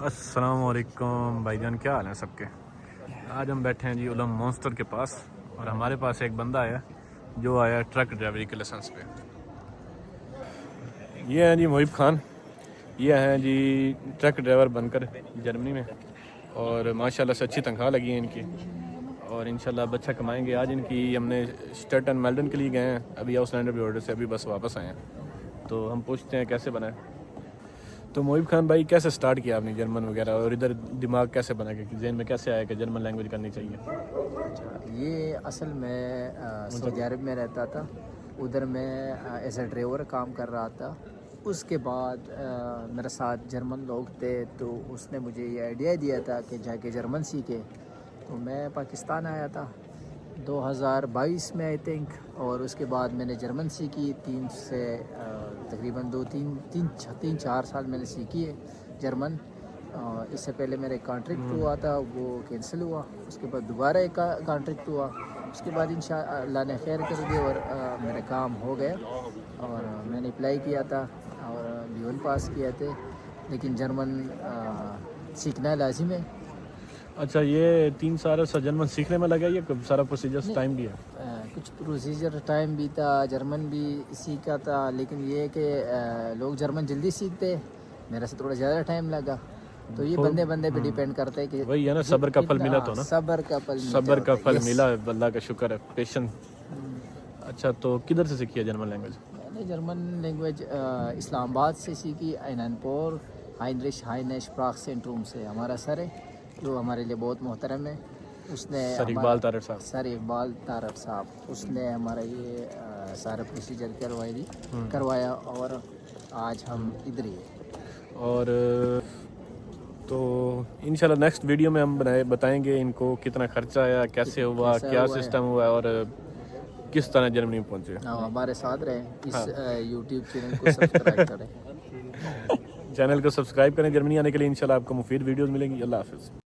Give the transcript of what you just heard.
السلام علیکم بھائی جان، کیا حال ہیں سب کے؟ آج ہم بیٹھے ہیں جی اولم مونسٹر کے پاس، اور ہمارے پاس ایک بندہ آیا جو آیا ٹرک ڈرائیوری کے لائسنس پہ۔ یہ ہیں جی محب خان، یہ ہیں جی ٹرک ڈرائیور بن کر جرمنی میں، اور ماشاءاللہ سے اچھی تنخواہ لگی ہے ان کی، اور انشاءاللہ اب اچھا کمائیں گے۔ آج ان کی ہم نے اسٹرٹن میلڈن کے لیے گئے ہیں، ابھی آؤس لینڈر بھی آرڈر سے ابھی بس واپس آئے ہیں، تو ہم پوچھتے ہیں کیسے بنا ہے۔ تو محب خان بھائی، کیسے سٹارٹ کیا آپ نے جرمن وغیرہ، اور ادھر دماغ کیسے بنا کہ ذہن میں کیسے آیا کہ جرمن لینگویج کرنی چاہیے؟ یہ اصل میں سعودی عرب میں رہتا تھا، ادھر میں ایز اے ڈرائیور کام کر رہا تھا۔ اس کے بعد میرے ساتھ جرمن لوگ تھے، تو اس نے مجھے یہ آئیڈیا دیا تھا کہ جا کے جرمن سیکھے۔ تو میں پاکستان آیا تھا 2022 میں آئی تھنک، اور اس کے بعد میں نے جرمن سیکھی تقریباً 3-4 سال میں نے سیکھی ہے جرمن۔ اس سے پہلے میرا ایک کانٹریکٹ ہوا تھا، وہ کینسل ہوا، اس کے بعد دوبارہ ایک کانٹریکٹ ہوا، اس کے بعد انشاءاللہ نے خیر کر دی اور میرا کام ہو گیا، اور میں نے اپلائی کیا تھا اور لیون پاس کیا تھے، لیکن جرمن سیکھنا لازم ہے۔ اچھا، یہ 3 سال سے جرمن سیکھنے میں لگا، یہ سارا پروسیجر ٹائم بھی ہے؟ کچھ پروسیجر ٹائم بھی تھا، جرمن بھی سیکھا تھا، لیکن یہ کہ لوگ جرمن جلدی سیکھتے، میرے سے تھوڑا زیادہ ٹائم لگا، تو یہ بندے پہ ڈیپینڈ کرتا ہے کہ وہی ہے نا، صبر کا پھل ملا تو نا، صبر کا پھل ملا، اللہ کا شکر ہے، پیشنس۔ اچھا، تو کدھر سے سیکھی ہے جرمن لینگویج؟ میں نے جرمن لینگویج اسلام آباد سے سیکھی، ایننپور ہائنرش ہائنش اسپراخ سینٹروم سے ہمارا سر ہے، جو ہمارے لیے بہت محترم ہے۔ اس نے سر اقبال طارق صاحب اس نے ہمارا یہ سارا پروسیجر کروایا، اور آج ہم ادھر ہی ہیں۔ اور تو انشاءاللہ نیکسٹ ویڈیو میں ہم بتائیں گے ان کو کتنا خرچہ آیا، کیسے ہوا، کیا سسٹم ہوا، اور کس طرح جرمنی میں پہنچے۔ ہمارے ساتھ رہیں، اس یوٹیوب چینل کو سبسکرائب کریں، چینل کو سبسکرائب کریں جرمنی آنے کے لیے۔ انشاءاللہ آپ کو مفید ویڈیوز ملیں گی۔ اللہ حافظ۔